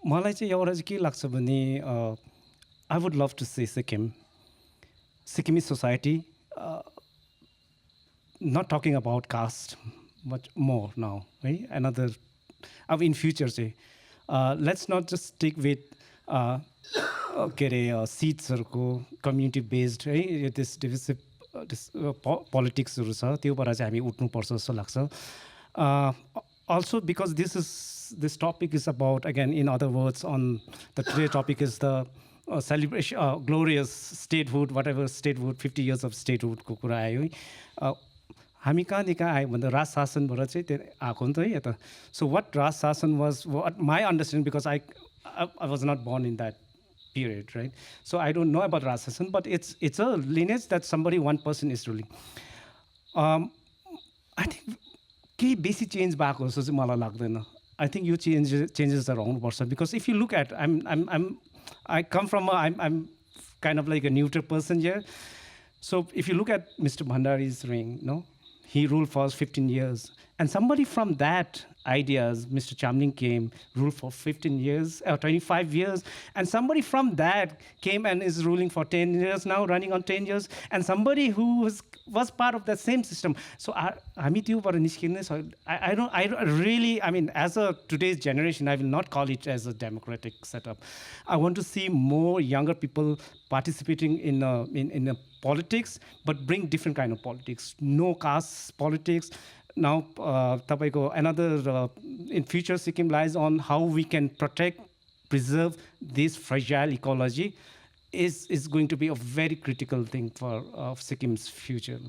मलाई चाहिँ एउटा चाहिँ के लाग्छ भने I would love to see Sikkim. Sikkimese society, not talking about caste, but more now, right? Another, in future, say, let's not just stick with के अरे सिट्सहरूको कम्युनिटी बेस्ड है त्यस डिभिसिभ पोलिटिक्सहरू छ त्योबाट चाहिँ हामी उठ्नुपर्छ जस्तो लाग्छ also because this topic is about, again, in other words, on the today topic is the celebration, glorious statehood, whatever statehood, 50 years of statehood को कुरा आयो है हामी कहाँदेखि आयो भन्दा राज शासनबाट चाहिँ त्यो आएको नि त है यता सो वाट राज शासन was what my understanding because I was not born in that period, right? So I don't know about Raj Shasan, but it's a lineage that somebody, one person is ruling. I think केही बेसी change भएको जस्तो चाहिँ मलाई लाग्दैन I think you changes are आउनुपर्छ because if you look at I come from I'm kind of like a neutral person here. So if you look at Mr. Bhandari's reign, no, he ruled for 15 years, and somebody from that ideas, Mr. Chamling came, ruled for 15 years, 25 years, and somebody from that came and is ruling for 10 years now, running on 10 years, and somebody who was part of that same system. So I really, I mean, as a today's generation, I will not call it as a democratic setup. I want to see more younger people participating in politics, but bring different kind of politics. No caste politics. Now, another in future, Sikkim lies on how we can protect, preserve this fragile ecology is going to be a very critical thing for Sikkim's future.